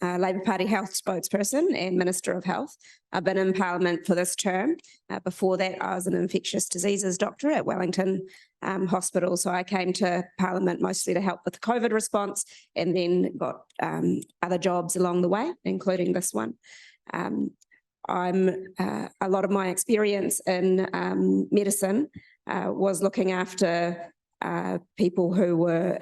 Labor Party Health spokesperson and Minister of Health. I've been in Parliament for this term. Before that, I was an infectious diseases doctor at Wellington Hospital. So I came to Parliament mostly to help with the COVID response, and then got other jobs along the way, including this one. A lot of my experience in medicine was looking after people who were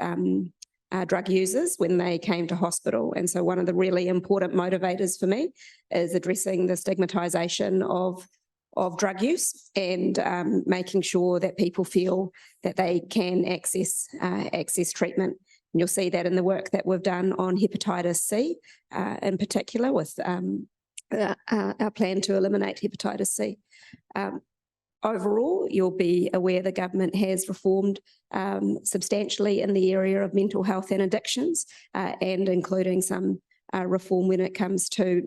drug users when they came to hospital. And so one of the really important motivators for me is addressing the stigmatisation of drug use and making sure that people feel that they can access treatment. And you'll see that in the work that we've done on hepatitis C, in particular with our plan to eliminate hepatitis C. Overall, you'll be aware the government has reformed substantially in the area of mental health and addictions, and including some reform when it comes to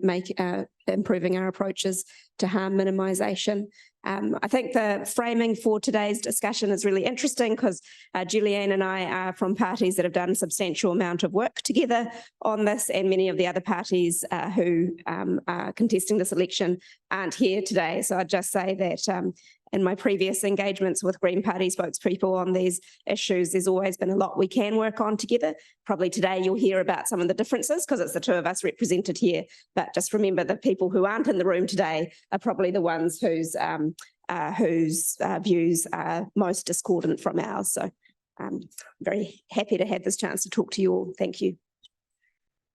improving our approaches to harm minimisation. I think the framing for today's discussion is really interesting because Julianne and I are from parties that have done a substantial amount of work together on this, and many of the other parties who are contesting this election aren't here today. So I'd just say that in my previous engagements with Green Party spokespeople on these issues, there's always been a lot we can work on together. Probably today you'll hear about some of the differences because it's the two of us represented here, but just remember the people who aren't in the room today are probably the ones whose views are most discordant from ours. So I'm very happy to have this chance to talk to you all. Thank you.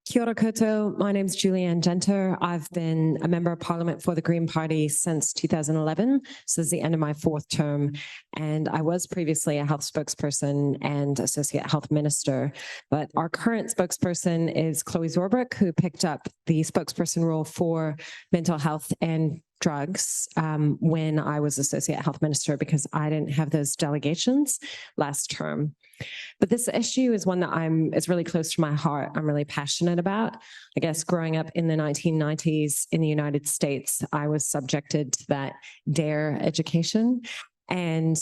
Kia ora koutou. My name's Genter. I've been a member of Parliament for the Green Party since 2011, so this is the end of my 4th term, and I was previously a health spokesperson and associate health minister, but our current spokesperson is Chloe Zorbrick, who picked up the spokesperson role for mental health and drugs when I was associate health minister, because I didn't have those delegations last term. But this issue is one that it's really close to my heart. I'm really passionate about. I guess growing up in the 1990s in the United States, I was subjected to that DARE education, and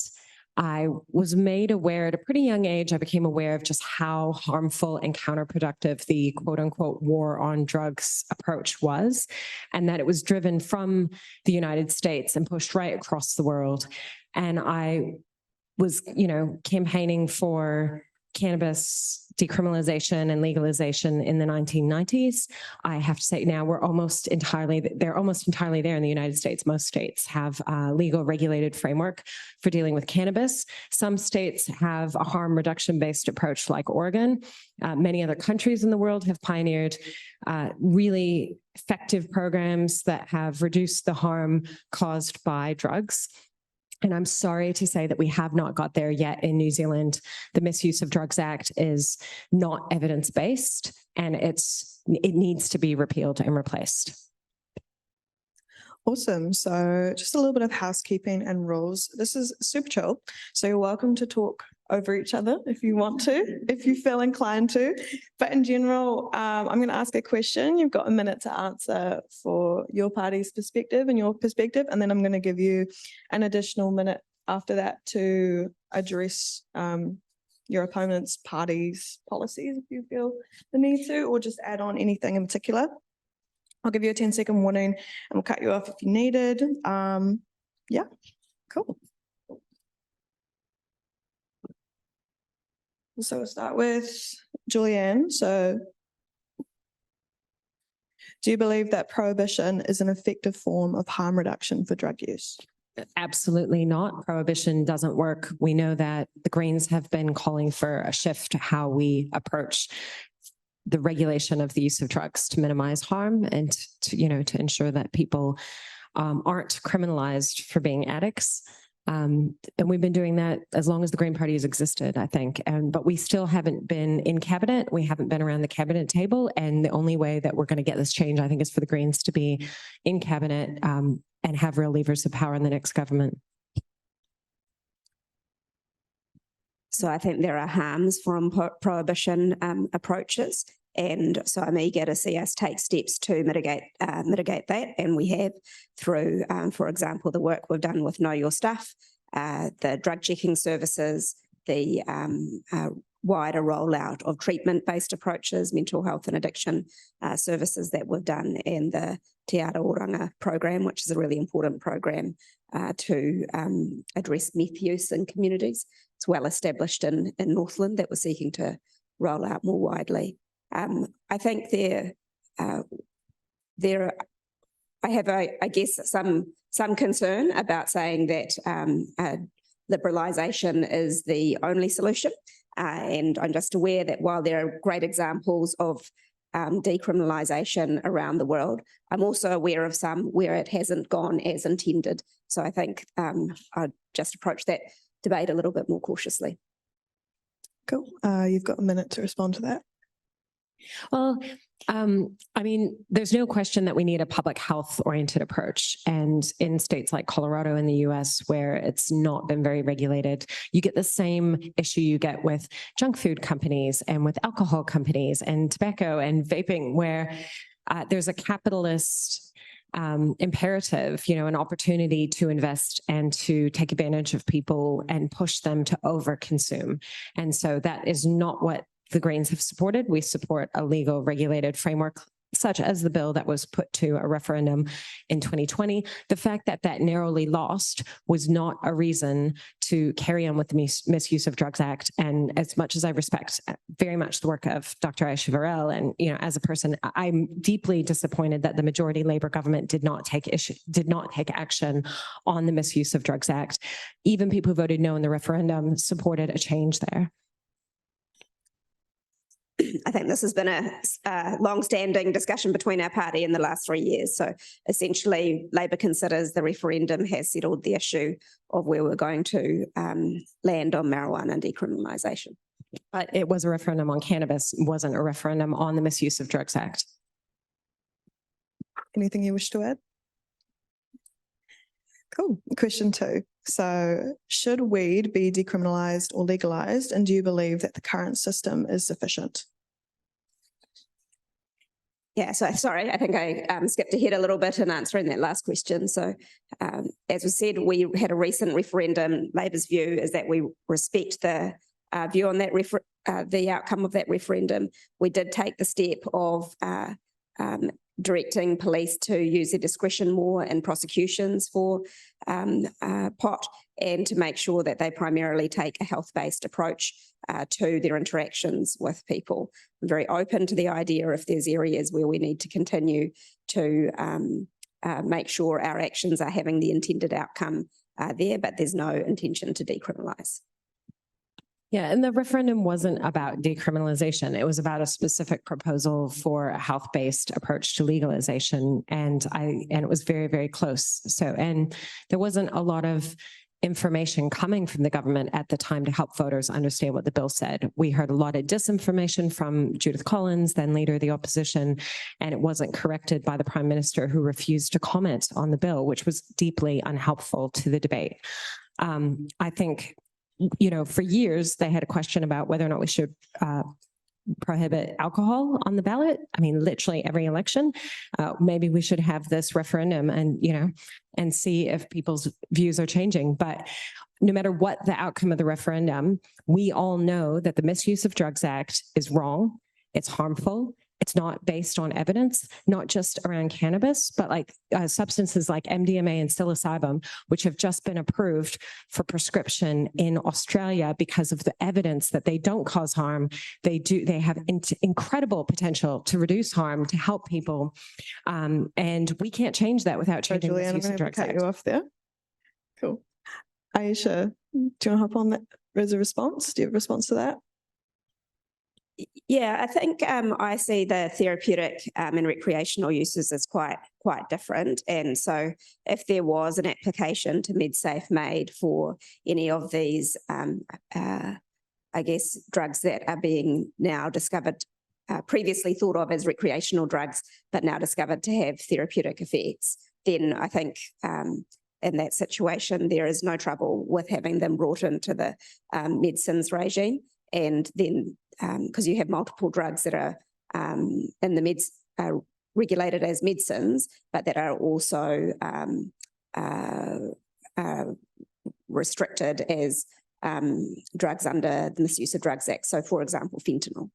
I was made aware at a pretty young age. I became aware of just how harmful and counterproductive the quote unquote war on drugs approach was, and that it was driven from the United States and pushed right across the world. And I was, campaigning for cannabis decriminalisation and legalisation in the 1990s. I have to say now they're almost entirely there in the United States. Most states have a legal regulated framework for dealing with cannabis. Some states have a harm reduction based approach like Oregon. Many other countries in the world have pioneered really effective programs that have reduced the harm caused by drugs. And I'm sorry to say that we have not got there yet in New Zealand. The Misuse of Drugs Act is not evidence-based, and it needs to be repealed and replaced. Awesome. So just a little bit of housekeeping and rules. This is super chill, so you're welcome to talk over each other if you want to, if you feel inclined to. But in general, I'm going to ask a question. You've got a minute to answer for your party's perspective and your perspective, and then I'm going to give you an additional minute after that to address your opponent's party's policies if you feel the need to, or just add on anything in particular. I'll give you a 10-second warning and we'll cut you off if you needed. Yeah, cool. So we'll start with Julianne. So do you believe that prohibition is an effective form of harm reduction for drug use? Absolutely not. Prohibition doesn't work. We know that the Greens have been calling for a shift to how we approach the regulation of the use of drugs to minimize harm and to ensure that people aren't criminalized for being addicts. And we've been doing that as long as the Green Party has existed, I think. But we still haven't been in cabinet. We haven't been around the cabinet table. And the only way that we're going to get this change, I think, is for the Greens to be in cabinet and have real levers of power in the next government. So I think there are harms from prohibition approaches, and so I'm eager to see us take steps to mitigate that, and we have through, for example, the work we've done with Know Your Stuff, the drug checking services, the wider rollout of treatment-based approaches, mental health and addiction services that we've done, and the Te Ara Oranga program, which is a really important program to address meth use in communities. It's well established in Northland that we're seeking to roll out more widely. I think I have, I guess, some concern about saying that liberalisation is the only solution. And I'm just aware that while there are great examples of decriminalisation around the world, I'm also aware of some where it hasn't gone as intended. So I think I'd just approach that debate a little bit more cautiously. Cool. You've got a minute to respond to that. Well, I mean, there's no question that we need a public health oriented approach. And in states like Colorado in the US, where it's not been very regulated, you get the same issue you get with junk food companies and with alcohol companies and tobacco and vaping, where there's a capitalist imperative, an opportunity to invest and to take advantage of people and push them to overconsume. And so that is not what the Greens have supported. We support a legal regulated framework such as the bill that was put to a referendum in 2020. The fact that that narrowly lost was not a reason to carry on with the Misuse of Drugs Act. And as much as I respect very much the work of Dr. Ayesha Verral, and as a person, I'm deeply disappointed that the majority Labour government did not take action on the Misuse of Drugs Act. Even people who voted no in the referendum supported a change there. I think this has been a long-standing discussion between our party in the last 3 years. So essentially, Labor considers the referendum has settled the issue of where we're going to land on marijuana and decriminalisation. But it was a referendum on cannabis, wasn't a referendum on the Misuse of Drugs Act. Anything you wish to add? Cool. Question 2. So should weed be decriminalised or legalised? And do you believe that the current system is sufficient? Yeah, so sorry, I think I skipped ahead a little bit in answering that last question. So as we said, we had a recent referendum. Labor's view is that we respect the view on that the outcome of that referendum. We did take the step of directing police to use their discretion more in prosecutions for pot, and to make sure that they primarily take a health-based approach to their interactions with people. I'm very open to the idea if there's areas where we need to continue to make sure our actions are having the intended outcome there, but there's no intention to decriminalise. Yeah, and the referendum wasn't about decriminalisation. It was about a specific proposal for a health-based approach to legalisation, and it was very, very close. So, and there wasn't a lot of information coming from the government at the time to help voters understand what the bill said. We heard a lot of disinformation from Judith Collins, then later the opposition, and it wasn't corrected by the Prime Minister, who refused to comment on the bill, which was deeply unhelpful to the debate. I think, for years, they had a question about whether or not we should prohibit alcohol on the ballot. I mean, literally every election. Maybe we should have this referendum and see if people's views are changing. But no matter what the outcome of the referendum, we all know that the Misuse of Drugs Act is wrong. It's harmful. It's not based on evidence, not just around cannabis, but like substances like MDMA and psilocybin, which have just been approved for prescription in Australia because of the evidence that they don't cause harm. They have incredible potential to reduce harm, to help people. And we can't change that without changing the Misuse of Drugs Act. I'm going to cut you off there. Cool. Ayesha, do you want to hop on that as a response? Do you have a response to that? Yeah, I think I see the therapeutic and recreational uses as quite different. And so if there was an application to MedSafe made for any of these, I guess, drugs that are being now discovered, previously thought of as recreational drugs, but now discovered to have therapeutic effects, then I think in that situation, there is no trouble with having them brought into the medicines regime. And then because you have multiple drugs that are in the meds regulated as medicines, but that are also restricted as drugs under the Misuse of Drugs Act. So, for example, fentanyl.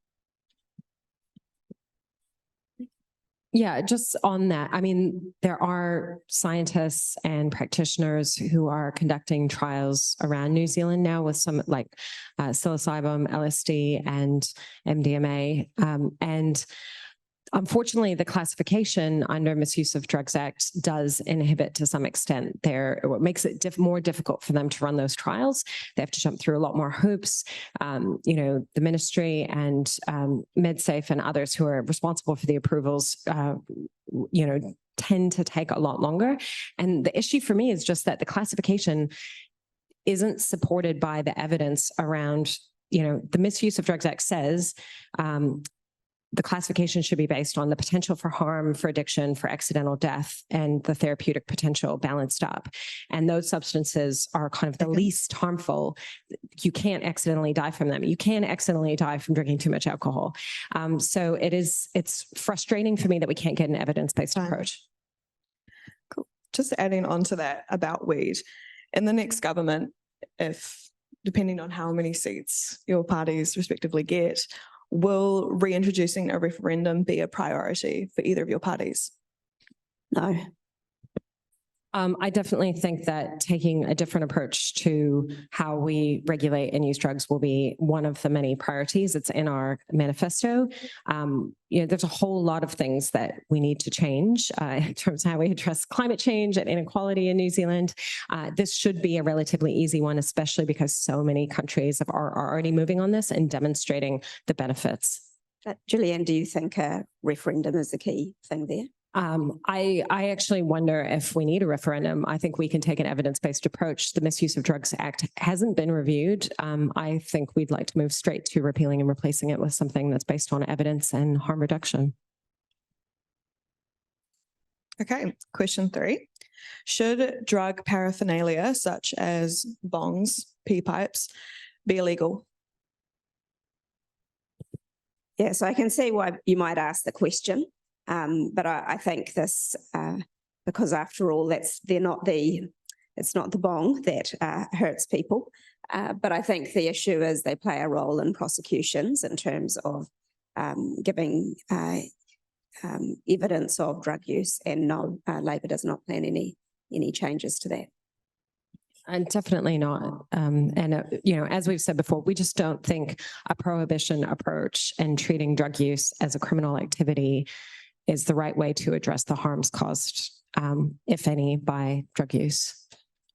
Yeah, just on that, I mean, there are scientists and practitioners who are conducting trials around New Zealand now with some like psilocybin, LSD, and MDMA. And unfortunately, the classification under Misuse of Drugs Act does inhibit to some extent what makes it more difficult for them to run those trials. They have to jump through a lot more hoops. The ministry and MedSafe and others who are responsible for the approvals, tend to take a lot longer. And the issue for me is just that the classification isn't supported by the evidence around, the Misuse of Drugs Act says, the classification should be based on the potential for harm, for addiction, for accidental death, and the therapeutic potential balanced up. And those substances are kind of the least harmful. You can't accidentally die from them. You can accidentally die from drinking too much alcohol. So it's frustrating for me that we can't get an evidence-based approach. Cool. Just adding on to that about weed, in the next government, depending on how many seats your parties respectively get, will reintroducing a referendum be a priority for either of your parties? No. I definitely think that taking a different approach to how we regulate and use drugs will be one of the many priorities. It's in our manifesto. There's a whole lot of things that we need to change in terms of how we address climate change and inequality in New Zealand. This should be a relatively easy one, especially because so many countries are already moving on this and demonstrating the benefits. Julianne, do you think a referendum is the key thing there? I actually wonder if we need a referendum. I think we can take an evidence-based approach. The Misuse of Drugs Act hasn't been reviewed. I think we'd like to move straight to repealing and replacing it with something that's based on evidence and harm reduction. Okay, question 3. Should drug paraphernalia such as bongs, pee pipes, be illegal? Yeah, so I can see why you might ask the question. But I think this, because after all, it's not the bong that hurts people. But I think the issue is they play a role in prosecutions in terms of giving evidence of drug use, and no, Labor does not plan any changes to that. And definitely not. As we've said before, we just don't think a prohibition approach and treating drug use as a criminal activity is the right way to address the harms caused, if any, by drug use.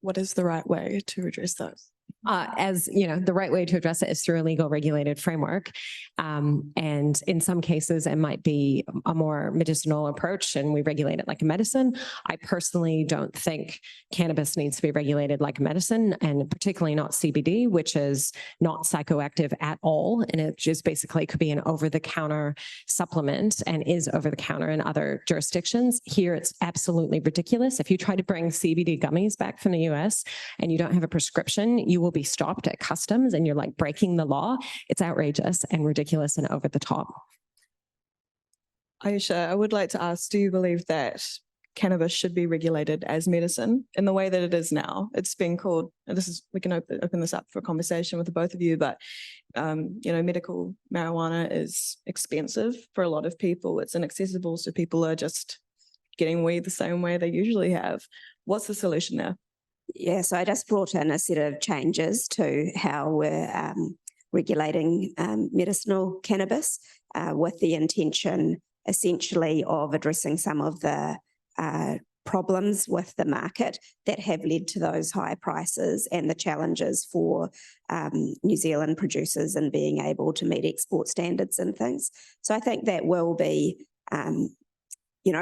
What is the right way to address those? The right way to address it is through a legal regulated framework. And in some cases, it might be a more medicinal approach and we regulate it like a medicine. I personally don't think cannabis needs to be regulated like a medicine, and particularly not CBD, which is not psychoactive at all. And it just basically could be an over-the-counter supplement and is over-the-counter in other jurisdictions. Here, it's absolutely ridiculous. If you try to bring CBD gummies back from the US and you don't have a prescription, you will be stopped at customs and you're like breaking the law. It's outrageous and ridiculous and over the top. Ayesha, I would like to ask, do you believe that cannabis should be regulated as medicine in the way that it is now? It's been called, we can open this up for a conversation with the both of you, but medical marijuana is expensive for a lot of people. It's inaccessible, so people are just getting weed the same way they usually have. What's the solution there? Yeah, so I just brought in a set of changes to how we're regulating medicinal cannabis with the intention essentially of addressing some of the problems with the market that have led to those high prices and the challenges for New Zealand producers in being able to meet export standards and things. So I think that will be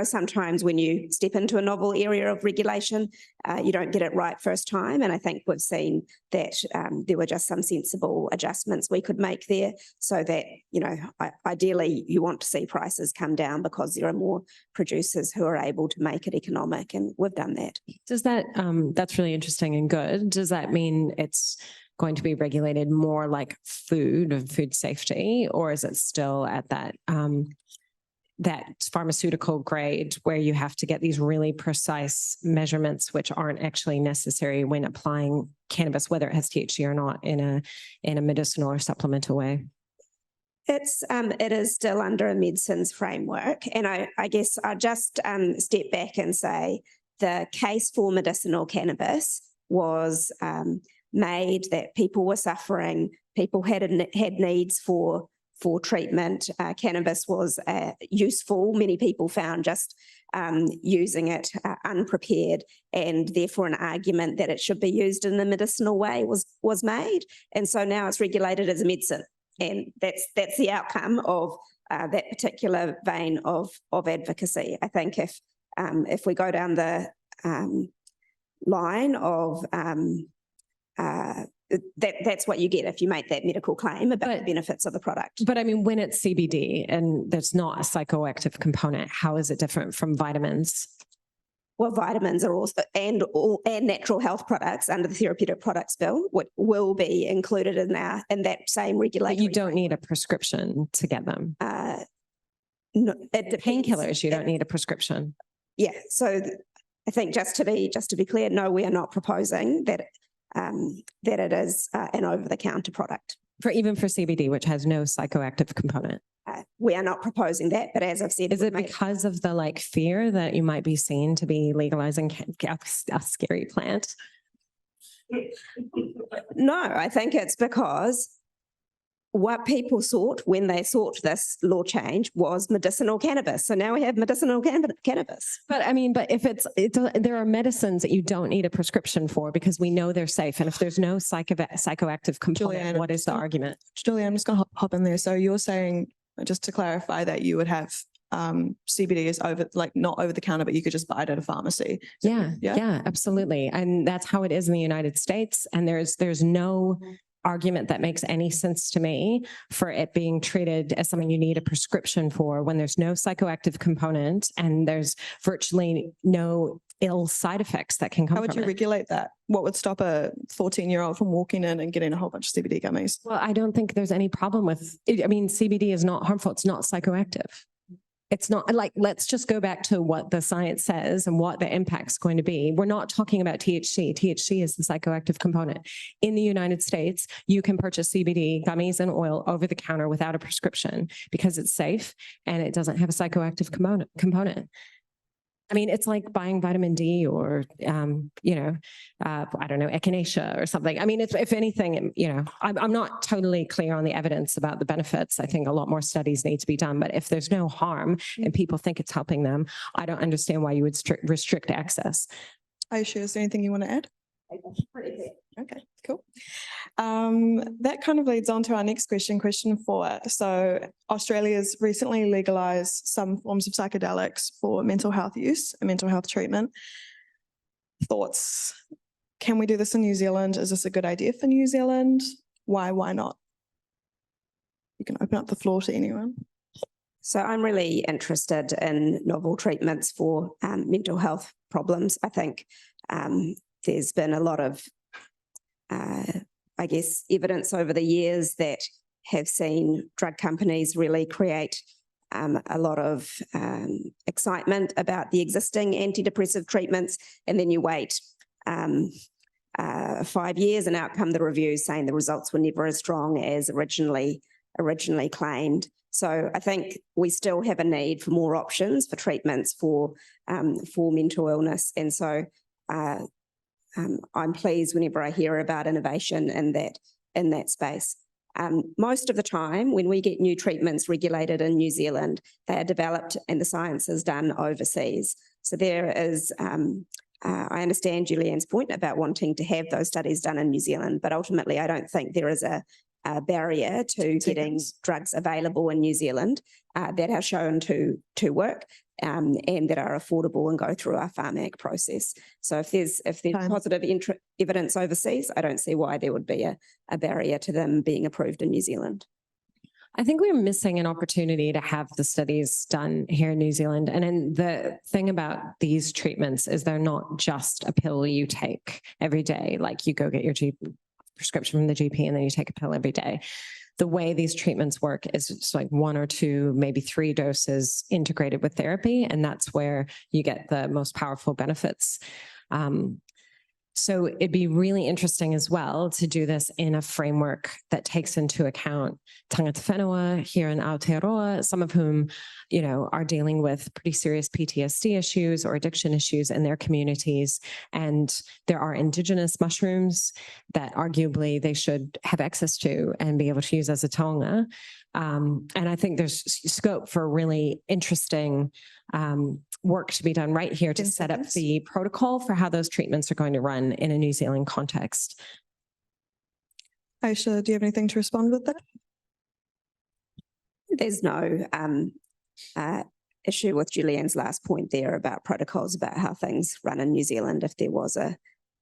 sometimes when you step into a novel area of regulation, you don't get it right first time. And I think we've seen that there were just some sensible adjustments we could make there so that, ideally you want to see prices come down because there are more producers who are able to make it economic. And we've done that. Does that, that's really interesting and good. Does that mean it's going to be regulated more like food and food safety, or is it still at that pharmaceutical grade where you have to get these really precise measurements which aren't actually necessary when applying cannabis, whether it has THC or not, in a medicinal or supplemental way? It is still under a medicines framework. And I guess I'll just step back and say the case for medicinal cannabis was made that people were suffering, people had needs for treatment. Cannabis was useful. Many people found just using it unprepared, and therefore an argument that it should be used in the medicinal way was made. And so now it's regulated as a medicine. And that's the outcome of that particular vein of advocacy. I think if we go down the line of that's what you get if you make that medical claim about the benefits of the product. But I mean, when it's CBD and there's not a psychoactive component, how is it different from vitamins? Well, vitamins are also, and natural health products under the Therapeutic Products Bill will be included in that same regulatory. But you don't need a prescription to get them. No, it depends. Painkillers, you don't need a prescription. Yeah. So I think just to be clear, no, we are not proposing that it is an over-the-counter product. Even for CBD, which has no psychoactive component. We are not proposing that, but as I've said, is it because of the fear that you might be seen to be legalizing a scary plant? No, I think it's because what people sought when they sought this law change was medicinal cannabis. So now we have medicinal cannabis. But I mean, if there are medicines that you don't need a prescription for because we know they're safe. And if there's no psychoactive component, Julianne, what is the argument? Julie, I'm just going to hop in there. So you're saying, just to clarify, that you would have CBD is not over the counter, but you could just buy it at a pharmacy. Yeah, absolutely. And that's how it is in the United States. And there's no argument that makes any sense to me for it being treated as something you need a prescription for when there's no psychoactive component and there's virtually no ill side effects that can come from it. How would you regulate that? What would stop a 14-year-old from walking in and getting a whole bunch of CBD gummies? Well, I don't think there's any problem with it. I mean, CBD is not harmful. It's not psychoactive. It's not let's just go back to what the science says and what the impact's going to be. We're not talking about THC. THC is the psychoactive component. In the United States, you can purchase CBD gummies and oil over the counter without a prescription because it's safe and it doesn't have a psychoactive component. I mean, it's like buying vitamin D or, I don't know, echinacea or something. I mean, if anything, I'm not totally clear on the evidence about the benefits. I think a lot more studies need to be done. But if there's no harm and people think it's helping them, I don't understand why you would restrict access. Ayesha, is there anything you want to add? Okay, cool. That kind of leads on to our next question 4. So Australia's recently legalised some forms of psychedelics for mental health use and mental health treatment. Thoughts? Can we do this in New Zealand? Is this a good idea for New Zealand? Why not? You can open up the floor to anyone. So I'm really interested in novel treatments for mental health problems. I think there's been a lot of, evidence over the years that have seen drug companies really create a lot of excitement about the existing antidepressive treatments, and then you wait 5 years and out come the reviews saying the results were never as strong as originally claimed. So I think we still have a need for more options for treatments for mental illness, and so I'm pleased whenever I hear about innovation in that space. Most of the time, when we get new treatments regulated in New Zealand, they are developed and the science is done overseas. So there is, I understand Julianne's point about wanting to have those studies done in New Zealand, but ultimately I don't think there is a barrier to getting drugs available in New Zealand that are shown to work and that are affordable and go through our pharmac process. So if there's positive evidence overseas, I don't see why there would be a barrier to them being approved in New Zealand. I think we're missing an opportunity to have the studies done here in New Zealand. And then the thing about these treatments is they're not just a pill you take every day, like you go get your prescription from the GP and then you take a pill every day. The way these treatments work is it's like 1 or 2, maybe 3 doses integrated with therapy, and that's where you get the most powerful benefits. So it'd be really interesting as well to do this in a framework that takes into account tangata whenua here in Aotearoa, some of whom, are dealing with pretty serious PTSD issues or addiction issues in their communities. And there are indigenous mushrooms that arguably they should have access to and be able to use as a taonga. And I think there's scope for really interesting work to be done right here to set up the protocol for how those treatments are going to run in a New Zealand context. Ayesha, do you have anything to respond with that? There's no issue with Julianne's last point there about protocols, about how things run in New Zealand, if there was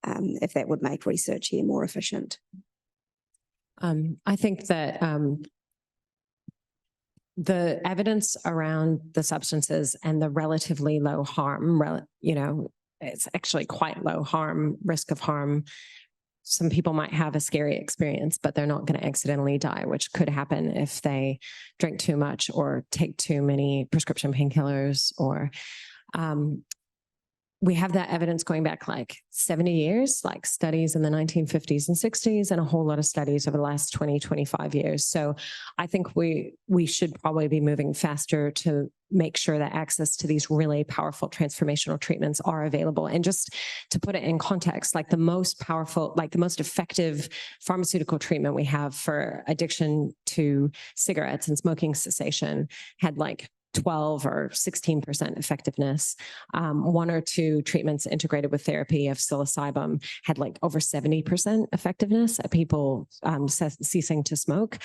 if that would make research here more efficient. I think that the evidence around the substances and the relatively low harm, it's actually quite low harm, risk of harm. Some people might have a scary experience, but they're not going to accidentally die, which could happen if they drink too much or take too many prescription painkillers or we have that evidence going back like 70 years, like studies in the 1950s and 60s, and a whole lot of studies over the last 20, 25 years. So I think we should probably be moving faster to make sure that access to these really powerful transformational treatments are available. And just to put it in context, like the most powerful, like the most effective pharmaceutical treatment we have for addiction to cigarettes and smoking cessation had like 12 or 16% effectiveness. One or two treatments integrated with therapy of psilocybin had like over 70% effectiveness at people ceasing to smoke.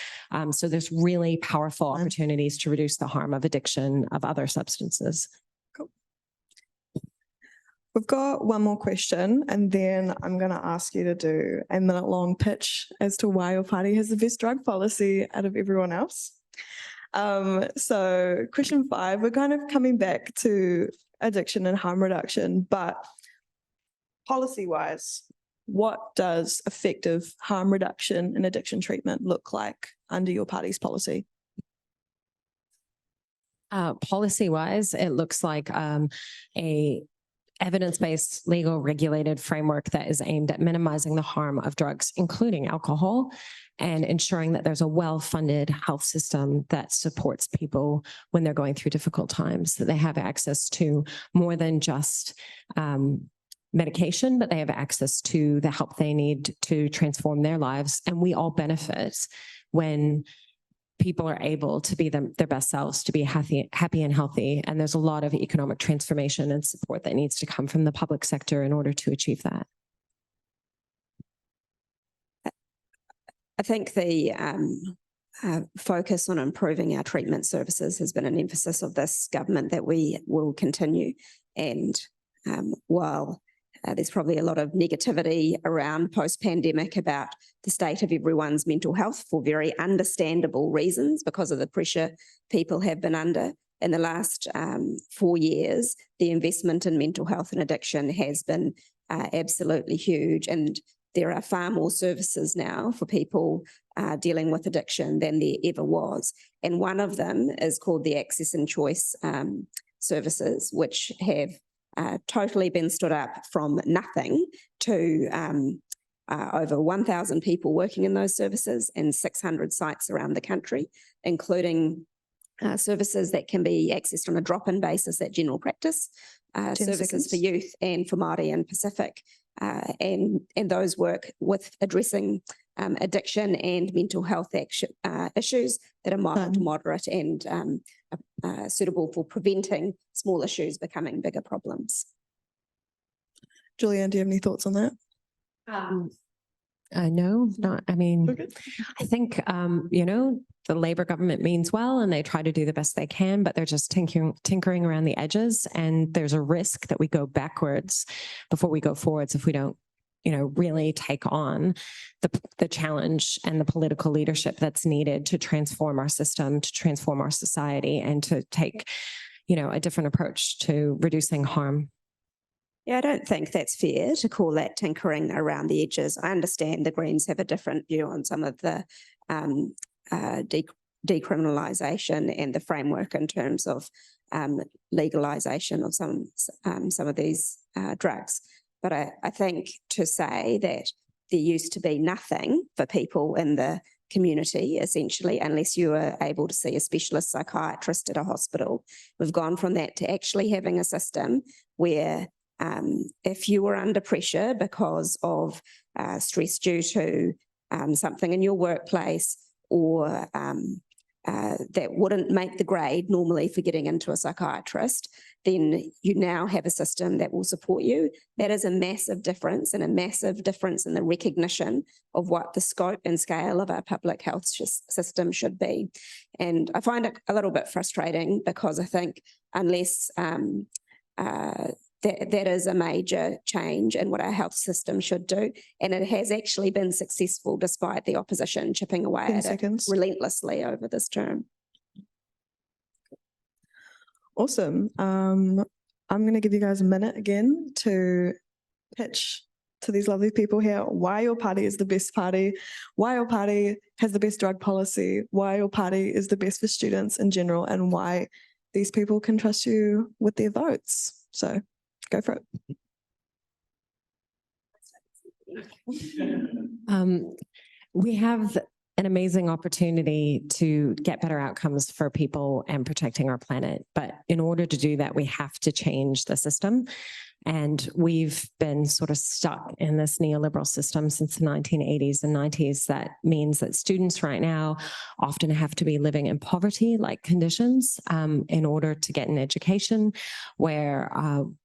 So there's really powerful opportunities to reduce the harm of addiction of other substances. Cool. We've got one more question, and then I'm going to ask you to do a minute-long pitch as to why your party has the best drug policy out of everyone else. So question 5, we're kind of coming back to addiction and harm reduction, but policy-wise, what does effective harm reduction and addiction treatment look like under your party's policy? Policy-wise, it looks like a evidence-based, legal, regulated framework that is aimed at minimizing the harm of drugs, including alcohol, and ensuring that there's a well-funded health system that supports people when they're going through difficult times, that they have access to more than just medication, but they have access to the help they need to transform their lives. And we all benefit when people are able to be their best selves, to be happy and healthy. And there's a lot of economic transformation and support that needs to come from the public sector in order to achieve that. I think the focus on improving our treatment services has been an emphasis of this government that we will continue. And while there's probably a lot of negativity around post-pandemic about the state of everyone's mental health for very understandable reasons because of the pressure people have been under. In the last 4 years, the investment in mental health and addiction has been absolutely huge. And there are far more services now for people dealing with addiction than there ever was. And one of them is called the Access and Choice services, which have totally been stood up from nothing to over 1,000 people working in those services and 600 sites around the country, including services that can be accessed on a drop-in basis at general practice, services for youth and for Māori and Pacific, and those work with addressing addiction and mental health issues that are mild to moderate and suitable for preventing small issues becoming bigger problems. Julianne, do you have any thoughts on that? No, I mean, Okay. I think, the Labor government means well and they try to do the best they can, but they're just tinkering around the edges. And there's a risk that we go backwards before we go forwards if we don't, really take on the challenge and the political leadership that's needed to transform our system, to transform our society, and to take, a different approach to reducing harm. Yeah, I don't think that's fair to call that tinkering around the edges. I understand the Greens have a different view on some of the decriminalisation and the framework in terms of legalisation of some of these drugs. But I think to say that there used to be nothing for people in the community, essentially, unless you were able to see a specialist psychiatrist at a hospital. We've gone from that to actually having a system where if you were under pressure because of stress due to something in your workplace or that wouldn't make the grade normally for getting into a psychiatrist, then you now have a system that will support you. That is a massive difference, and a massive difference in the recognition of what the scope and scale of our public health system should be. And I find it a little bit frustrating because I think unless that is a major change in what our health system should do. And it has actually been successful despite the opposition chipping away at it relentlessly over this term. Awesome. I'm going to give you guys a minute again to pitch to these lovely people here why your party is the best party, why your party has the best drug policy, why your party is the best for students in general, and why these people can trust you with their votes. So go for it. We have an amazing opportunity to get better outcomes for people and protecting our planet. But in order to do that, we have to change the system. And we've been sort of stuck in this neoliberal system since the 1980s and 90s. That means that students right now often have to be living in poverty-like conditions in order to get an education, where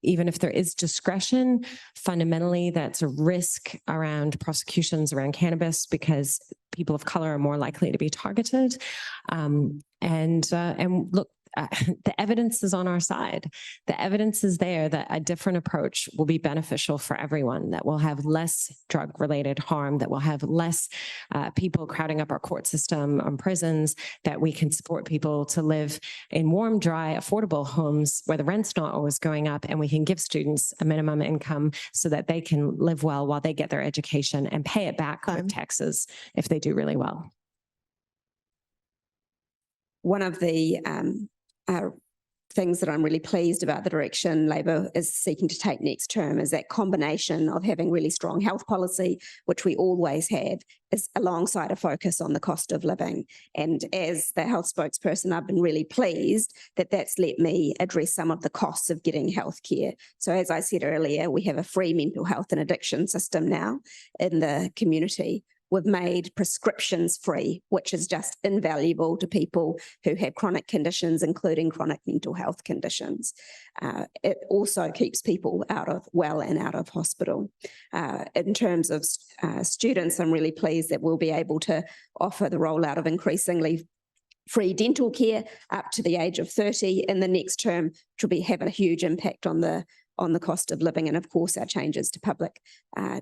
even if there is discretion, fundamentally that's a risk around prosecutions around cannabis because people of color are more likely to be targeted. And look, the evidence is on our side. The evidence is there that a different approach will be beneficial for everyone, that will have less drug-related harm, that will have less people crowding up our court system and prisons, that we can support people to live in warm, dry, affordable homes where the rent's not always going up, and we can give students a minimum income so that they can live well while they get their education and pay it back with taxes if they do really well. One of the things that I'm really pleased about the direction Labor is seeking to take next term is that combination of having really strong health policy, which we always have, is alongside a focus on the cost of living. And as the health spokesperson, I've been really pleased that that's let me address some of the costs of getting healthcare. So as I said earlier, we have a free mental health and addiction system now in the community. We've made prescriptions free, which is just invaluable to people who have chronic conditions, including chronic mental health conditions. It also keeps people out of hospital. In terms of students, I'm really pleased that we'll be able to offer the rollout of increasingly free dental care up to the age of 30 in the next term, which will have a huge impact on the cost of living, and of course our changes to public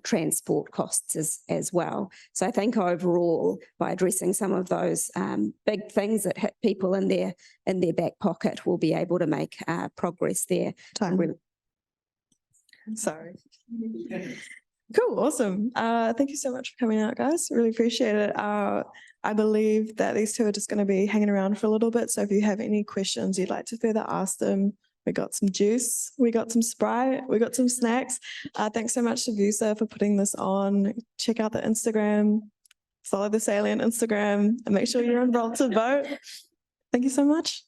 transport costs as well. So I think overall, by addressing some of those big things that hit people in their back pocket, we'll be able to make progress there. Sorry. Cool, awesome. Thank you so much for coming out, guys. Really appreciate it. I believe that these two are just going to be hanging around for a little bit. So if you have any questions you'd like to further ask them, we got some juice, we got some Sprite, we got some snacks. Thanks so much to VUWSA for putting this on. Check out the Instagram, follow the Salient Instagram, and make sure you're involved to vote. Thank you so much.